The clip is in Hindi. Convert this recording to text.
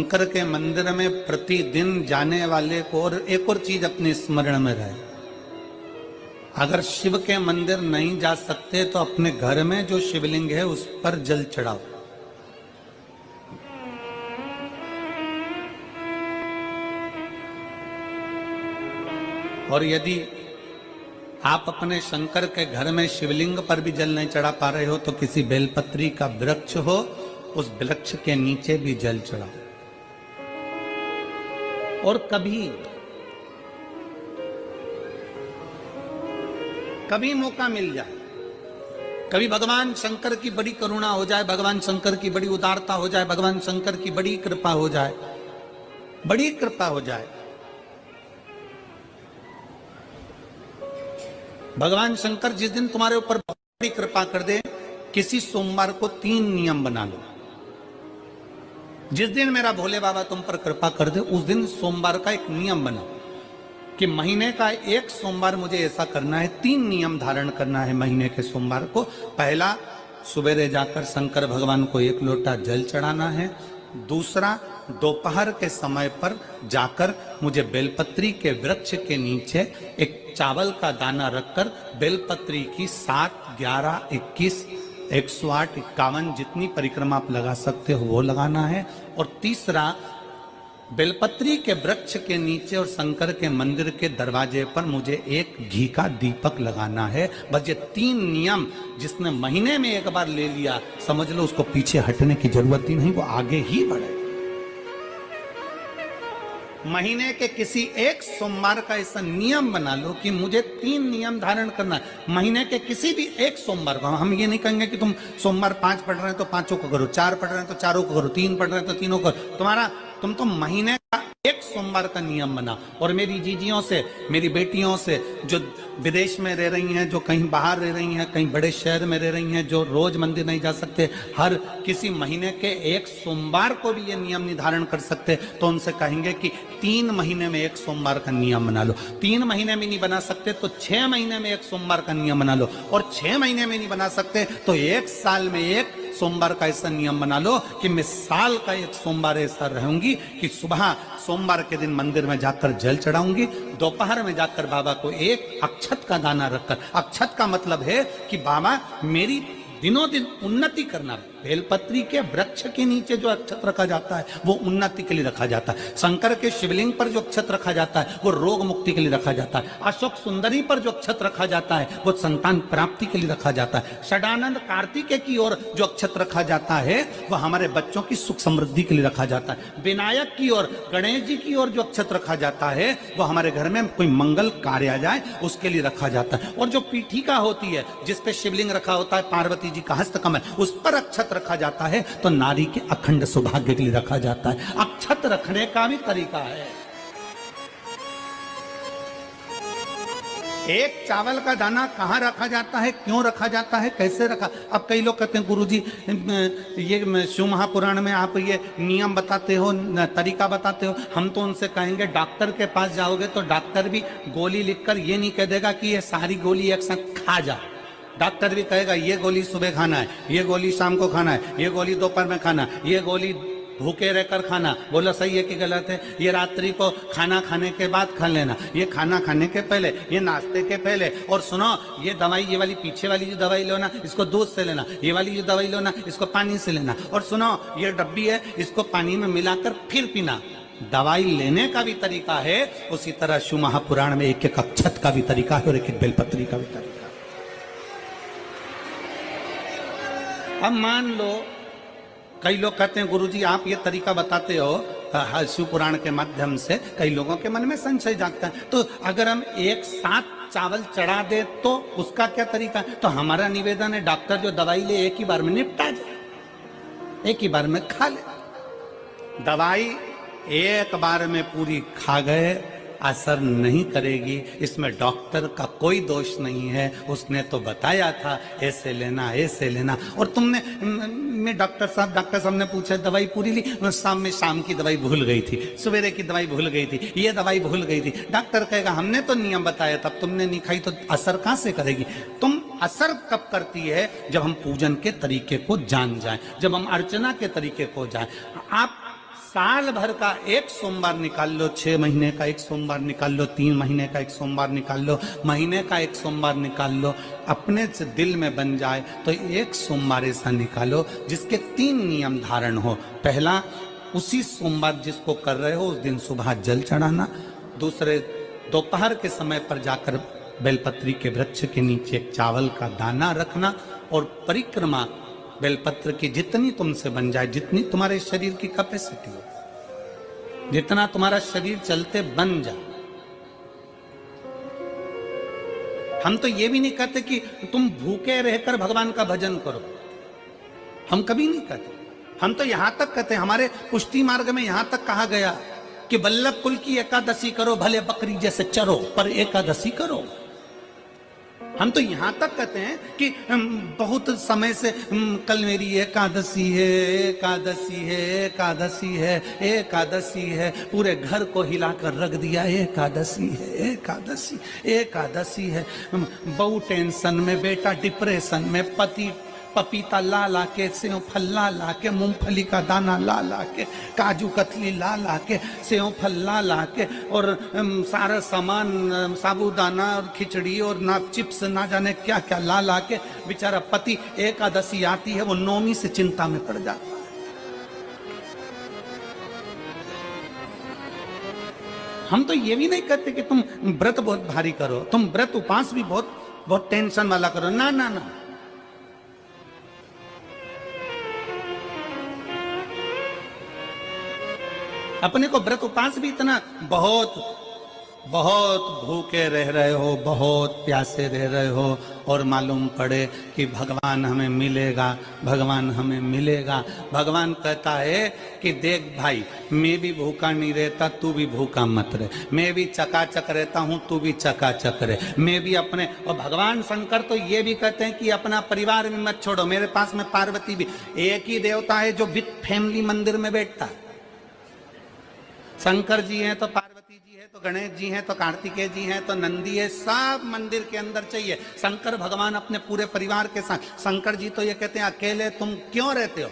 शंकर के मंदिर में प्रतिदिन जाने वाले को और एक और चीज अपने स्मरण में रहे, अगर शिव के मंदिर नहीं जा सकते तो अपने घर में जो शिवलिंग है उस पर जल चढ़ाओ। और यदि आप अपने शंकर के घर में शिवलिंग पर भी जल नहीं चढ़ा पा रहे हो तो किसी बेलपत्री का वृक्ष हो, उस वृक्ष के नीचे भी जल चढ़ाओ। और कभी मौका मिल जाए, कभी भगवान शंकर की बड़ी करुणा हो जाए, भगवान शंकर की बड़ी उदारता हो जाए, भगवान शंकर की बड़ी कृपा हो जाए, बड़ी कृपा हो जाए, भगवान शंकर जिस दिन तुम्हारे ऊपर बड़ी कृपा कर दे, किसी सोमवार को 3 नियम बना लो। जिस दिन मेरा भोले बाबा तुम पर कृपा कर दे उस दिन सोमवार का एक नियम बना कि महीने का एक सोमवार मुझे ऐसा करना है, 3 नियम धारण करना है महीने के सोमवार को। पहला, सुबेरे जाकर शंकर भगवान को 1 लोटा जल चढ़ाना है। दूसरा, दोपहर के समय पर जाकर मुझे बेलपत्री के वृक्ष के नीचे एक चावल का दाना रखकर बेलपत्री की 7, 11, 21, 108, 51 जितनी परिक्रमा आप लगा सकते हो वो लगाना है। और तीसरा, बेलपत्री के वृक्ष के नीचे और शंकर के मंदिर के दरवाजे पर मुझे एक घी का दीपक लगाना है। बस ये 3 नियम जिसने महीने में एक बार ले लिया, समझ लो उसको पीछे हटने की जरूरत ही नहीं, वो आगे ही बढ़े। महीने के किसी एक सोमवार का ऐसा नियम बना लो कि मुझे 3 नियम धारण करना है महीने के किसी भी एक सोमवार को। हम ये नहीं कहेंगे कि तुम सोमवार 5 पढ़ रहे हैं तो 5 को करो, 4 पढ़ रहे हैं तो 4 को करो, 3 पढ़ रहे हैं तो 3 को करो। तुम तो महीने का एक सोमवार का नियम बना। और मेरी जीजियों से, मेरी बेटियों से जो विदेश में रह रही हैं, जो कहीं बाहर रह रही हैं, कहीं बड़े शहर में रह रही हैं, जो रोज मंदिर नहीं जा सकते, हर किसी महीने के एक सोमवार को भी ये नियम निर्धारण कर सकते, तो उनसे कहेंगे कि 3 महीने में एक सोमवार का नियम बना लो। 3 महीने में नहीं बना सकते तो 6 महीने में एक सोमवार का नियम बना लो। और 6 महीने में नहीं बना सकते तो 1 साल में एक सोमवार का ऐसा नियम बना लो कि मैं साल का एक सोमवार ऐसा रहूंगी कि सुबह सोमवार के दिन मंदिर में जाकर जल चढ़ाऊंगी, दोपहर में जाकर बाबा को एक अक्षत का दाना रखकर, अक्षत का मतलब है कि बाबा मेरी दिनों दिन उन्नति करना। बेलपत्री के वृक्ष के नीचे जो अक्षत रखा जाता है वो उन्नति के लिए रखा जाता है। शंकर के शिवलिंग पर जो अक्षत रखा जाता है वो रोग मुक्ति के लिए रखा जाता है। अशोक सुंदरी पर जो अक्षत रखा जाता है वो संतान प्राप्ति के लिए रखा जाता है। षडानंद कार्तिकेय की ओर जो अक्षत रखा जाता है वो हमारे बच्चों की सुख समृद्धि के लिए रखा जाता है। विनायक की ओर, गणेश जी की ओर जो अक्षत रखा जाता है वो हमारे घर में कोई मंगल कार्य आ जाए उसके लिए रखा जाता है। और जो पीठिका होती है जिसपे शिवलिंग रखा होता है, पार्वती जी का हस्तकमल, उस पर अक्षत रखा जाता है तो नारी के अखंड सौभाग्य के लिए रखा जाता है। अक्षत रखने का भी तरीका है। एक चावल का दाना कहां रखा जाता है, क्यों रखा जाता है, कैसे रखा। अब कई लोग कहते हैं गुरुजी ये शिव महापुराण में आप ये नियम बताते हो, तरीका बताते हो। हम तो उनसे कहेंगे डॉक्टर के पास जाओगे तो डॉक्टर भी गोली लिखकर ये नहीं कह देगा कि ये सारी गोली एक साथ खा जा। डॉक्टर भी कहेगा ये गोली सुबह खाना है, ये गोली शाम को खाना है, ये गोली दोपहर में खाना, ये गोली भूखे रहकर खाना। बोलो सही है कि गलत है। ये रात्रि को खाना खाने के बाद खा लेना, ये खाना खाने के पहले, ये नाश्ते के पहले। और सुनो, ये दवाई, ये वाली पीछे वाली जो दवाई लो ना इसको दूध से लेना, ये वाली जो दवाई लो ना इसको पानी से लेना। और सुनो, ये डब्बी है इसको पानी में मिलाकर फिर पीना। दवाई लेने का भी तरीका है, उसी तरह शिव महापुराण में एक एक अक्षत का भी तरीका है और एक एक बेलपत्री का भी तरीका है। अब मान लो कई लोग कहते हैं गुरुजी आप ये तरीका बताते हो शिव पुराण के माध्यम से, कई लोगों के मन में संशय जागता है, तो अगर हम एक साथ चावल चढ़ा दे तो उसका क्या तरीका है। तो हमारा निवेदन है डॉक्टर जो दवाई ले एक ही बार में निपटा जाए, एक ही बार में खा ले। दवाई एक बार में पूरी खा गए असर नहीं करेगी, इसमें डॉक्टर का कोई दोष नहीं है। उसने तो बताया था ऐसे लेना, ऐसे लेना। और तुमने मैं डॉक्टर साहब ने पूछा दवाई पूरी ली, शाम की दवाई भूल गई थी, सवेरे की दवाई भूल गई थी, ये दवाई भूल गई थी। डॉक्टर कहेगा हमने तो नियम बताया तब तुमने नहीं खाई, तो असर कहां से करेगी। तुम असर कब करती है जब हम पूजन के तरीके को जान जाएं, जब हम अर्चना के तरीके को जाएं। आप साल भर का एक सोमवार निकाल लो, 6 महीने का एक सोमवार निकाल लो, 3 महीने का एक सोमवार निकाल लो, महीने का एक सोमवार निकाल लो, अपने से दिल में बन जाए तो एक सोमवार ऐसा निकालो जिसके 3 नियम धारण हो। पहला, उसी सोमवार जिसको कर रहे हो उस दिन सुबह जल चढ़ाना। दूसरे, दोपहर के समय पर जाकर बेलपत्री के वृक्ष के नीचे एक चावल का दाना रखना और परिक्रमा बेलपत्र की जितनी तुमसे बन जाए, जितनी तुम्हारे शरीर की कैपेसिटी हो, जितना तुम्हारा शरीर चलते बन जाए। हम तो ये भी नहीं कहते कि तुम भूखे रहकर भगवान का भजन करो, हम कभी नहीं कहते। हम तो यहां तक कहते हैं, हमारे पुष्टि मार्ग में यहां तक कहा गया कि वल्लभ कुल की एकादशी करो, भले बकरी जैसे चरो पर एकादशी करो। हम तो यहां तक कहते हैं कि बहुत समय से कल मेरी एकादशी है, एकादशी है, एकादशी है, एकादशी है, पूरे घर को हिलाकर रख दिया, एकादशी है, एकादशी, एकादशी है। बहू टेंशन में, बेटा डिप्रेशन में, पति पपीता ला ला के, सेव फल ला ला के, मूंगफली का दाना ला ला के, काजू कतली ला ला के, सेव फल ला ला के, और सारा सामान, साबूदाना और खिचड़ी और ना चिप्स ना जाने क्या क्या ला ला के, बेचारा पति एकादशी आती है वो नौमी से चिंता में पड़ जाता है। हम तो ये भी नहीं कहते कि तुम व्रत बहुत भारी करो, तुम व्रत उपास भी बहुत बहुत टेंशन वाला करो, ना ना ना। अपने को व्रत उपास भी इतना बहुत बहुत भूखे रह रहे हो, बहुत प्यासे रह रहे हो, और मालूम पड़े कि भगवान हमें मिलेगा, भगवान हमें मिलेगा। भगवान कहता है कि देख भाई, मैं भी भूखा नहीं रहता, तू भी भूखा मत रहे, मैं भी चकाचक रहता हूं, तू भी चकाचक रहे, मैं भी अपने। और भगवान शंकर तो ये भी कहते हैं कि अपना परिवार भी मत छोड़ो। मेरे पास में पार्वती भी, एक ही देवता है जो विद फैमिली मंदिर में बैठता है। शंकर जी हैं तो पार्वती जी है, तो गणेश जी हैं, तो कार्तिकेय जी हैं, तो नंदी है, सब मंदिर के अंदर चाहिए। शंकर भगवान अपने पूरे परिवार के साथ। शंकर जी तो ये कहते हैं अकेले तुम क्यों रहते हो,